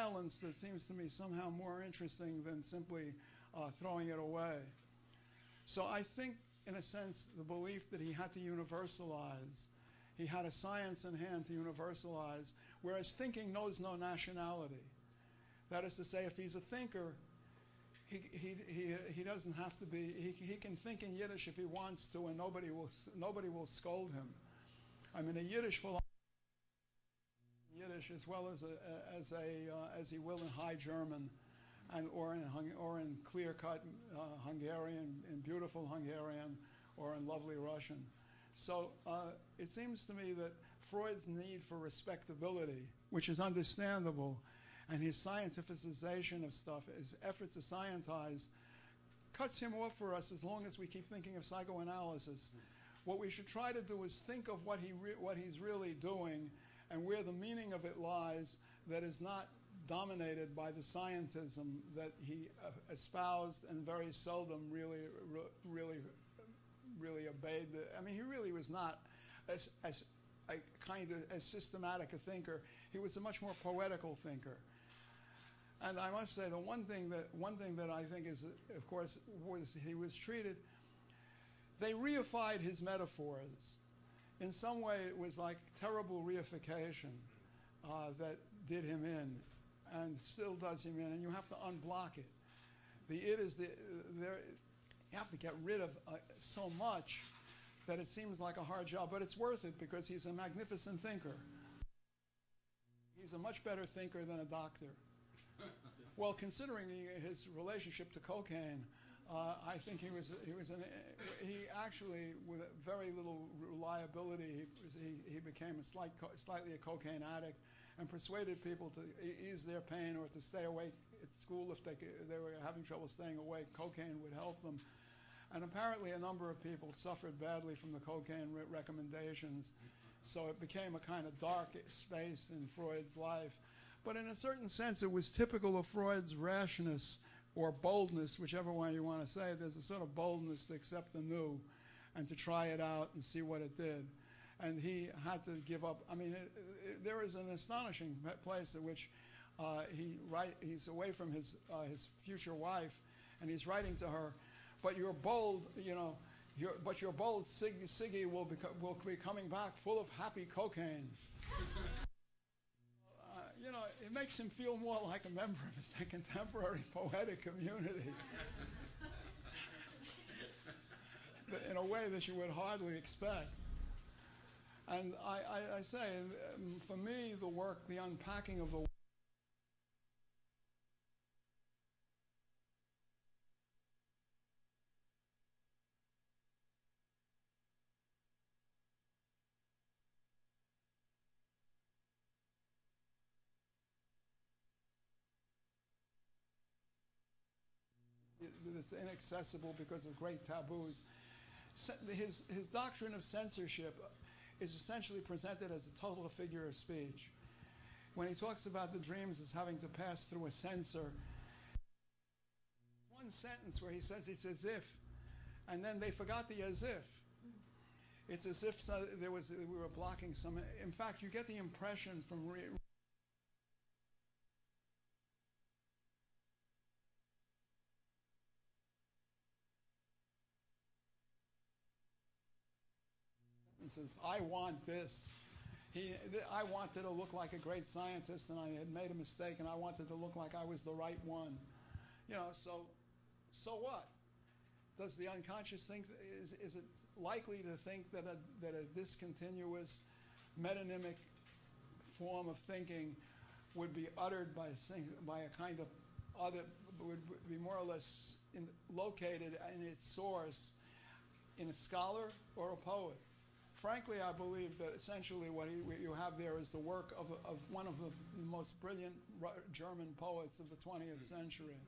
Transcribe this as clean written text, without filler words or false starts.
violence that seems to me somehow more interesting than simply throwing it away. So I think, in a sense, the belief that he had to universalize, he had a science in hand to universalize, whereas thinking knows no nationality. That is to say, if he's a thinker, he doesn't have to be, he can think in Yiddish if he wants to, and nobody will scold him. I mean, a Yiddish philosopher, Yiddish as well as he will in High German, or in clear-cut Hungarian, in beautiful Hungarian, or in lovely Russian. So it seems to me that Freud's need for respectability, which is understandable, and his scientificization of stuff, his efforts to scientize, cuts him off for us as long as we keep thinking of psychoanalysis. What we should try to do is think of what he's really doing and where the meaning of it lies, that is not dominated by the scientism that he espoused and very seldom really obeyed. I mean, he really was not as systematic a thinker. He was a much more poetical thinker. And I must say, the one thing that I think is, of course, he was treated. They reified his metaphors. In some way, it was like terrible reification that did him in, and still does him in. And you have to unblock it. The it is there. You have to get rid of so much that it seems like a hard job, but it's worth it because he's a magnificent thinker. He's a much better thinker than a doctor. Well, considering his relationship to cocaine, I think he actually, with very little reliability, he became slightly a cocaine addict and persuaded people to ease their pain or to stay awake at school if they were having trouble staying awake. Cocaine would help them. And apparently a number of people suffered badly from the cocaine recommendations. So it became a kind of dark space in Freud's life. But in a certain sense, it was typical of Freud's rashness or boldness, whichever way you want to say it. There's a sort of boldness to accept the new and to try it out and see what it did. And he had to give up. I mean, there is an astonishing place in which he's away from his future wife, and he's writing to her, but you're bold, but your bold Siggy will be coming back full of happy cocaine. It makes him feel more like a member of his contemporary poetic community in a way that you would hardly expect. And I say, for me, the work, the unpacking of the work, it's inaccessible because of great taboos. His doctrine of censorship is essentially presented as a total figure of speech. When he talks about the dreams as having to pass through a censor, one sentence where he says it's as if, and then they forgot the as if. It's as if we were blocking some. In fact, you get the impression from says, I want this. I wanted to look like a great scientist, and I had made a mistake, and I wanted to look like I was the right one. So what? Does the unconscious think, is it likely to think that a discontinuous metonymic form of thinking would be uttered by a kind of other, would be more or less located in its source in a scholar or a poet? Frankly, I believe that essentially what you have there is the work of one of the most brilliant German poets of the 20th century.